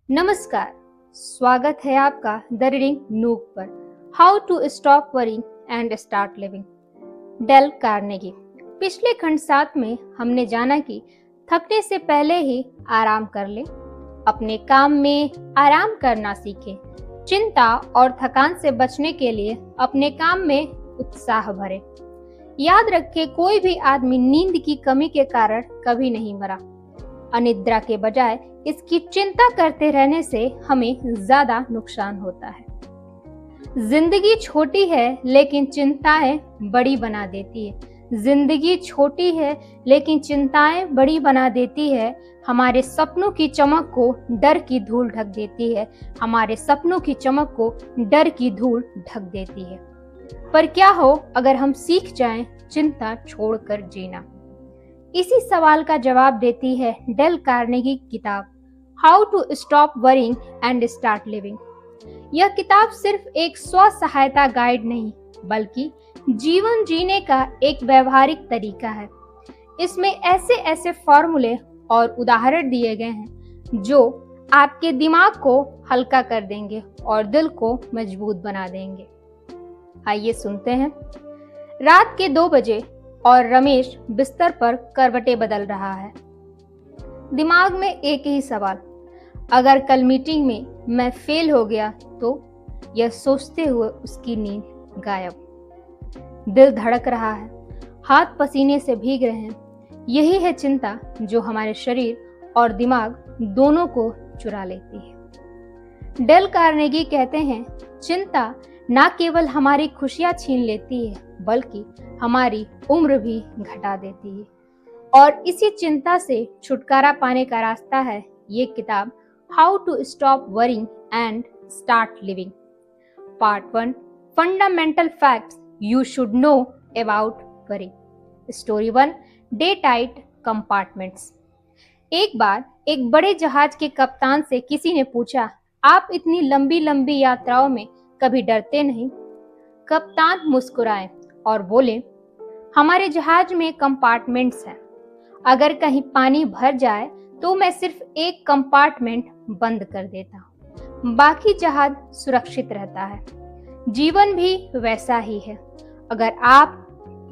नमस्कार, स्वागत है आपका द रीडिंग नूक पर। How to stop worrying and start living, Dale Carnegie. पिछले खंड 7 में हमने जाना कि थकने से पहले ही आराम कर ले, अपने काम में आराम करना सीखें, चिंता और थकान से बचने के लिए अपने काम में उत्साह भरे। याद रखें, कोई भी आदमी नींद की कमी के कारण कभी नहीं मरा। अनिद्रा के बजाय इसकी चिंता करते रहने से हमें ज्यादा नुकसान होता है। जिंदगी छोटी है लेकिन चिंताएं बड़ी बना देती है। जिंदगी छोटी है लेकिन चिंताएं बड़ी बना देती है। हमारे सपनों की चमक को डर की धूल ढक देती है। हमारे सपनों की चमक को डर की धूल ढक देती है। पर क्या हो अगर हम सीख जाएं चिंता छोड़कर जीना? इसी सवाल का जवाब देती है डेल कार्नेगी की किताब how to stop worrying and start living. यह किताब सिर्फ एक स्व सहायता गाइड नहीं बल्कि जीवन जीने का एक व्यवहारिक तरीका है। इसमें ऐसे ऐसे फॉर्मूले और उदाहरण दिए गए हैं जो आपके दिमाग को हल्का कर देंगे और दिल को मजबूत बना देंगे। आइए सुनते हैं। रात के 2 बजे और रमेश बिस्तर पर करवटें बदल रहा है। दिमाग में एक ही सवाल, अगर कल मीटिंग में मैं फेल हो गया तो? यह सोचते हुए उसकी नींद गायब। दिल धड़क रहा है, हाथ पसीने से भीग रहे हैं। यही है चिंता जो हमारे शरीर और दिमाग दोनों को चुरा लेती है। डेल कार्नेगी कहते हैं, चिंता न केवल हमारी खुशियां छीन लेती है बल्कि हमारी उम्र भी घटा देती है। और इसी चिंता से छुटकारा पाने का रास्ता है ये किताब how to stop worrying and start living. Part 1, fundamental facts you should know about worry. Story 1, day tight compartments. एक बार एक बड़े जहाज के कप्तान से किसी ने पूछा, आप इतनी लंबी लंबी यात्राओं में कभी डरते नहीं? कप्तान मुस्कुराए और बोले, हमारे जहाज में कंपार्टमेंट्स हैं। अगर कहीं पानी भर जाए तो मैं सिर्फ एक कंपार्टमेंट बंद कर देता हूँ, बाकी जहाज सुरक्षित रहता है। जीवन भी वैसा ही है। अगर आप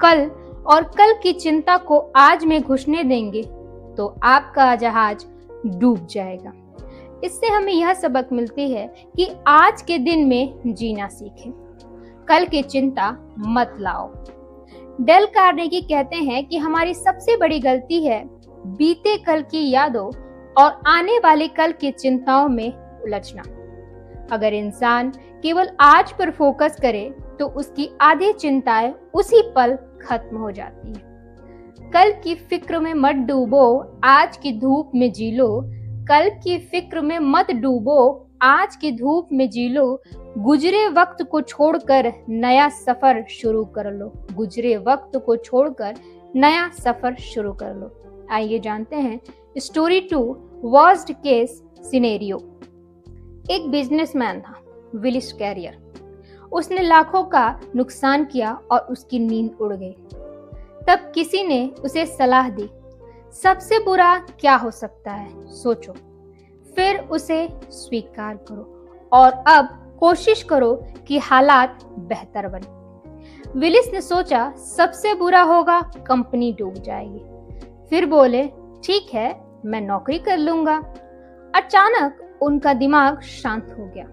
कल और कल की चिंता को आज में घुसने देंगे तो आपका जहाज डूब जाएगा। इससे हमें यह सबक मिलती है कि आज के दिन में जीना सीखें, कल की चिंता मत लाओ। डेल कार्नेगी कहते हैं कि हमारी सबसे बड़ी गलती है बीते कल की यादों और आने वाले कल की चिंताओं में उलझना। अगर इंसान केवल आज पर फोकस करे तो उसकी आधी चिंताएं उसी पल खत्म हो जाती हैं। कल की फिक्र में मत डूबो, आज की धूप में जी लो। कल की फिक्र में मत डूबो, आज की धूप में जी लो। गुजरे वक्त को छोड़कर नया सफर शुरू कर लो। गुजरे वक्त को छोड़कर नया सफर शुरू कर लो। आइए जानते हैं स्टोरी 2, वर्स्ट केस सिनेरियो। एक बिजनेसमैन था, विलिस कैरियर। उसने लाखों का नुकसान किया और उसकी नींद उड़ गई। तब किसी ने उसे सलाह दी, सबसे बुरा क्या हो सकता है, सोचो, फिर उसे स्वीकार करो और अब कोशिश करो कि हालात बेहतर बने। विलिस ने सोचा, सबसे बुरा होगा कंपनी डूब जाएगी। फिर बोले, ठीक है, मैं नौकरी कर लूंगा। अचानक उनका दिमाग शांत हो गया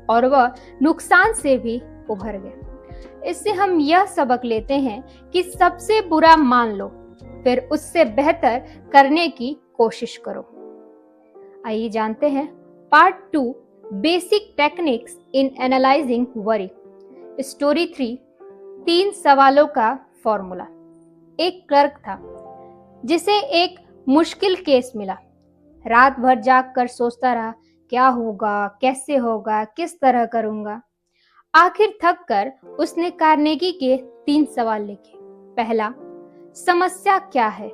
और वह नुकसान से भी उभर गए। इससे हम यह सबक लेते हैं कि सबसे बुरा मान लो, फिर उससे बेहतर करने की कोशिश करो। आइए जानते हैं part 2, basic techniques in analysing worry. Story 3, 3 सवालों का फॉर्मूला। एक क्लर्क था जिसे एक मुश्किल केस मिला। रात भर जाग कर सोचता रहा, क्या होगा, कैसे होगा, किस तरह करूंगा। आखिर थक कर उसने कार्नेगी के 3 सवाल लिखे। पहला, समस्या क्या है?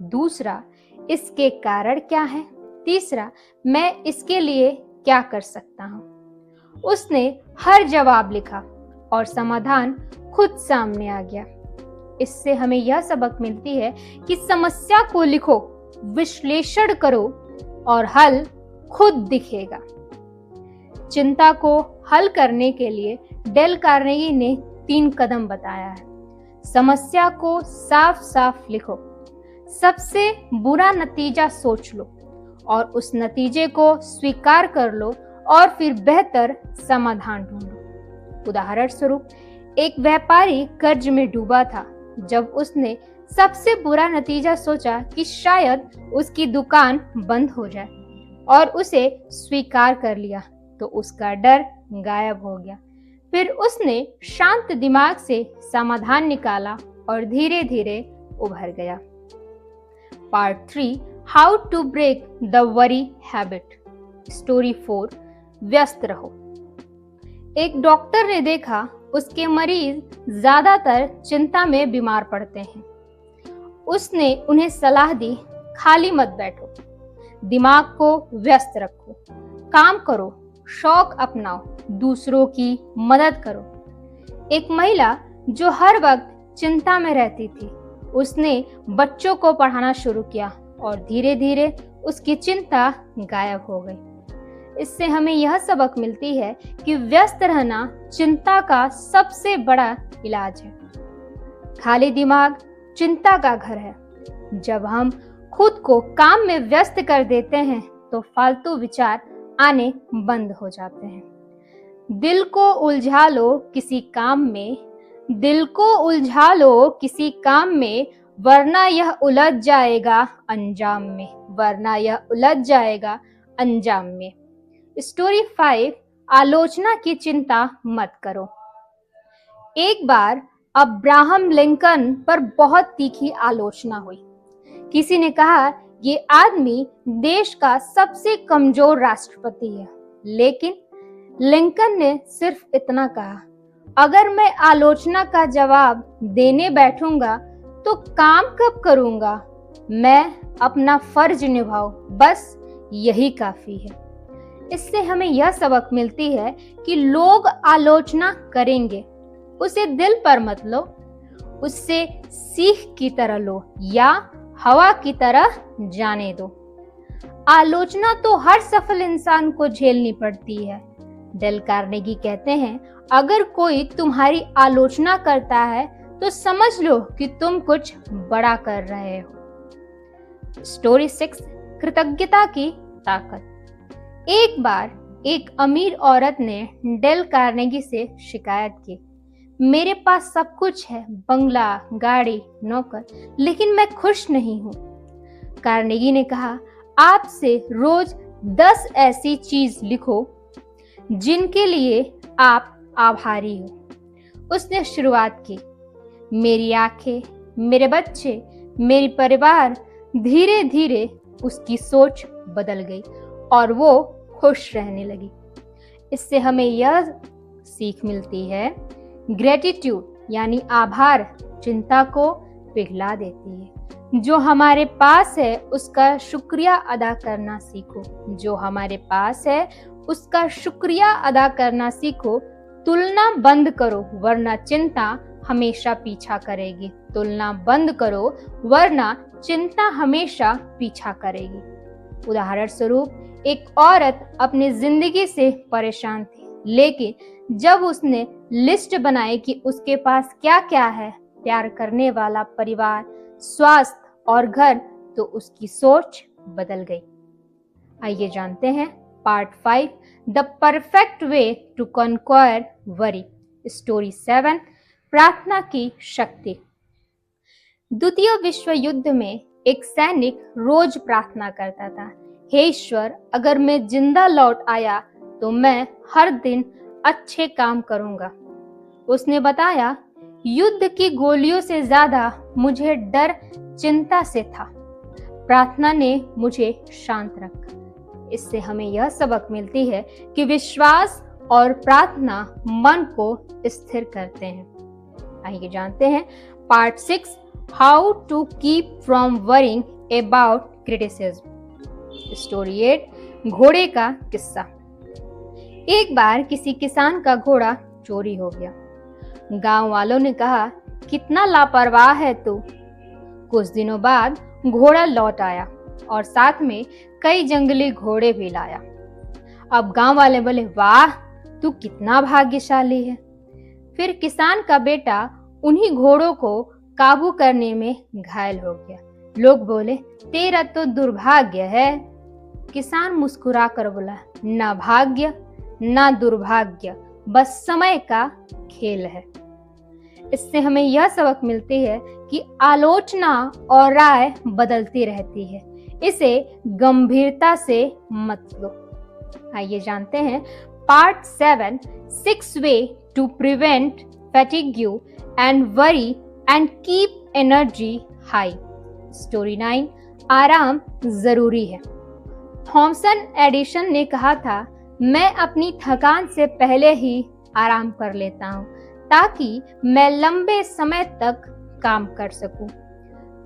दूसरा, इसके कारण क्या है? तीसरा, मैं इसके लिए क्या कर सकता हूँ? उसने हर जवाब लिखा और समाधान खुद सामने आ गया। इससे हमें यह सबक मिलती है कि समस्या को लिखो, विश्लेषण करो और हल खुद दिखेगा। चिंता को हल करने के लिए डेल कार्नेगी ने 3 कदम बताया है। समस्या को साफ साफ लिखो, सबसे बुरा नतीजा सोच लो और उस नतीजे को स्वीकार कर लो और फिर बेहतर समाधान ढूंढो। उदाहरण स्वरूप, एक व्यापारी कर्ज में डूबा था। जब उसने सबसे बुरा नतीजा सोचा कि शायद उसकी दुकान बंद हो जाए और उसे स्वीकार कर लिया, तो उसका डर गायब हो गया। फिर उसने शांत दिमाग से समाधान निकाला और धीरे धीरे उभर गया। Part 3, how to break the worry habit. Story 4, व्यस्त रहो। एक डॉक्टर ने देखा उसके मरीज ज्यादातर चिंता में बीमार पड़ते हैं। उसने उन्हें सलाह दी, खाली मत बैठो, दिमाग को व्यस्त रखो, काम करो, शौक अपनाओ, दूसरों की मदद करो। एक महिला जो हर वक्त चिंता में रहती थी, उसने बच्चों को पढ़ाना शुरू किया और धीरे धीरे उसकी चिंता गायब हो गई। इससे हमें यह सबक मिलती है कि व्यस्त रहना चिंता का सबसे बड़ा इलाज है। खाली दिमाग चिंता का घर है। जब हम खुद को काम में व्यस्त कर देते हैं तो फालतू विचार आने बंद हो जाते हैं। दिल को उलझा लो किसी काम में, दिल को उलझा लो किसी काम में, वरना यह उलझ जाएगा अंजाम में, वरना यह उलझ जाएगा अंजाम में। स्टोरी 5, आलोचना की चिंता मत करो। एक बार अब्राहम लिंकन पर बहुत तीखी आलोचना हुई। किसी ने कहा, ये आदमी देश का सबसे कमजोर राष्ट्रपति है। लेकिन लिंकन ने सिर्फ इतना कहा, अगर मैं आलोचना का जवाब देने बैठूंगा तो काम कब करूंगा? मैं अपना फर्ज निभाऊं, बस यही काफी है। इससे हमें यह सबक मिलती है कि लोग आलोचना करेंगे, उसे दिल पर मत लो, उससे सीख की तरह लो या हवा की तरह जाने दो। आलोचना तो हर सफल इंसान को झेलनी पड़ती है। डेल कार्नेगी कहते हैं, अगर कोई तुम्हारी आलोचना करता है तो समझ लो कि तुम कुछ बड़ा कर रहे हो। स्टोरी 6, कृतज्ञता की ताकत। एक बार एक अमीर औरत ने डेल कार्नेगी से शिकायत की, मेरे पास सब कुछ है, बंगला, गाड़ी, नौकर, लेकिन मैं खुश नहीं हूँ। कार्नेगी ने कहा, आपसे रोज 10 ऐसी चीज लिखो जिनके लिए आप आभारी हो। उसने शुरुआत की, मेरी आंखें, मेरे बच्चे, मेरी परिवार। धीरे धीरे उसकी सोच बदल गई और वो खुश रहने लगी। इससे हमें यह सीख मिलती है, ग्रेटिट्यूड यानी आभार चिंता को पिघला देती है। जो हमारे पास है उसका शुक्रिया अदा करना सीखो, जो हमारे पास है उसका शुक्रिया अदा करना सीखो। तुलना बंद करो वरना चिंता हमेशा पीछा करेगी। तुलना बंद करो वरना चिंता हमेशा पीछा करेगी। उदाहरण स्वरूप, एक औरत अपनी जिंदगी से परेशान थी, लेकिन जब उसने लिस्ट बनाई कि उसके पास क्या क्या है, प्यार करने वाला परिवार, स्वास्थ्य और घर, तो उसकी सोच बदल गई। आइए जानते हैं part 5, the perfect way to conquer worry. Story 7, प्रार्थना की शक्ति। द्वितीय विश्व युद्ध में एक सैनिक रोज प्रार्थना करता था, हे ईश्वर, अगर मैं जिंदा लौट आया तो मैं हर दिन अच्छे काम करूंगा। उसने बताया, युद्ध की गोलियों से ज्यादा मुझे डर चिंता से था। प्रार्थना ने मुझे शांत रखा। इससे हमें यह सबक मिलती है कि विश्वास और प्रार्थना मन को स्थिर करते हैं। आइए जानते हैं part 6, how to keep from worrying about criticism. Story 8, घोड़े का किस्सा। एक बार किसी किसान का घोड़ा चोरी हो गया। गांव वालों ने कहा, कितना लापरवाह है तू। कुछ दिनों बाद घोड़ा लौट आया और साथ में कई जंगली घोड़े भी लाया। अब गांव वाले बोले, वाह तू कितना भाग्यशाली है। फिर किसान का बेटा उन्हीं घोड़ों को काबू करने में घायल हो गया। लोग बोले, तेरा तो दुर्भाग्य है। किसान मुस्कुरा कर बोला, ना भाग्य ना दुर्भाग्य, बस समय का खेल है। इससे हमें यह सबक मिलती है कि आलोचना और राय बदलती रहती है, इसे गंभीरता से मत लो। आइए जानते हैं part 7, 6 way to prevent fatigue and worry and keep energy high. Story 9, आराम जरूरी है। थॉमसन एडिसन ने कहा था, मैं अपनी थकान से पहले ही आराम कर लेता हूँ ताकि मैं लंबे समय तक काम कर सकूं।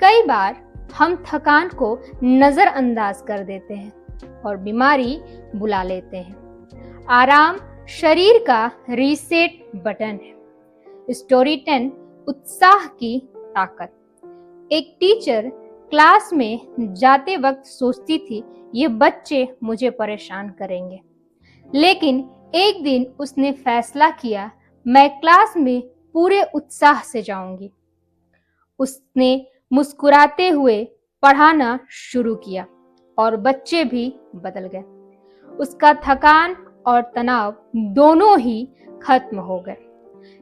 कई बार हम थकान को नजरअंदाज कर देते हैं और बीमारी बुला लेते हैं। आराम शरीर का रीसेट बटन है। स्टोरी 10, उत्साह की ताकत। एक टीचर क्लास में जाते वक्त सोचती थी, ये बच्चे मुझे परेशान करेंगे। लेकिन एक दिन उसने फैसला किया, मैं क्लास में पूरे उत्साह से जाऊंगी। उसने मुस्कुराते हुए पढ़ाना शुरू किया और बच्चे भी बदल गए। उसका थकान और तनाव दोनों ही खत्म हो गए।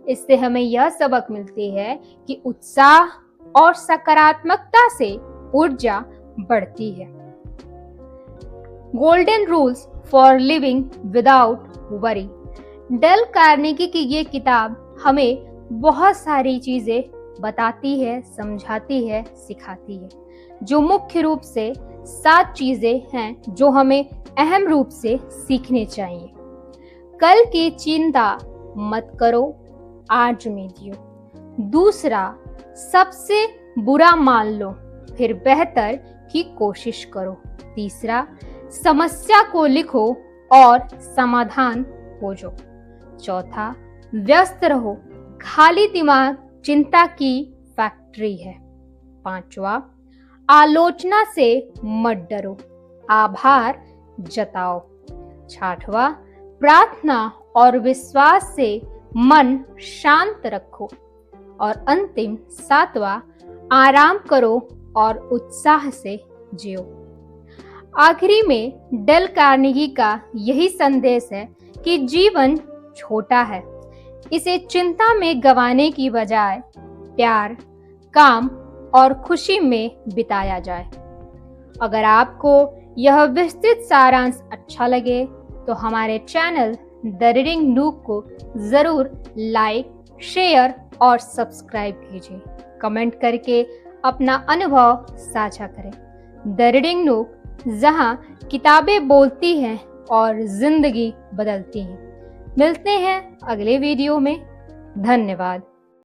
इससे हमें यह सबक मिलती है कि उत्साह और सकारात्मकता से ऊर्जा बढ़ती है। Golden rules for living without worry. Del Carnegie की ये किताब हमें बहुत सारी चीजें बताती है, समझाती है, सिखाती है, जो मुख्य रूप से 7 चीजें हैं जो हमें अहम रूप से सीखने चाहिए। कल की चिंता मत करो, आज में जियो। दूसरा, सबसे बुरा मान लो फिर बेहतर की कोशिश करो। तीसरा, समस्या को लिखो और समाधान खोजो। चौथा, व्यस्त रहो, खाली दिमाग चिंता की फैक्ट्री है। पांचवा, आलोचना से मत डरो, आभार जताओ। छठवां, प्रार्थना और विश्वास से मन शांत रखो। और अंतिम 7वां, आराम करो और उत्साह से जियो। आखिरी में डेल कार्नेगी का यही संदेश है कि जीवन छोटा है, इसे चिंता में गंवाने की बजाय प्यार, काम और खुशी में बिताया जाए। अगर आपको यह विस्तृत सारांश अच्छा लगे तो हमारे चैनल द रीडिंग नूक को जरूर लाइक, शेयर और सब्सक्राइब कीजिए। कमेंट करके अपना अनुभव साझा करें। द रीडिंग नूक, जहां किताबें बोलती हैं और जिंदगी बदलती हैं। मिलते हैं अगले वीडियो में। धन्यवाद।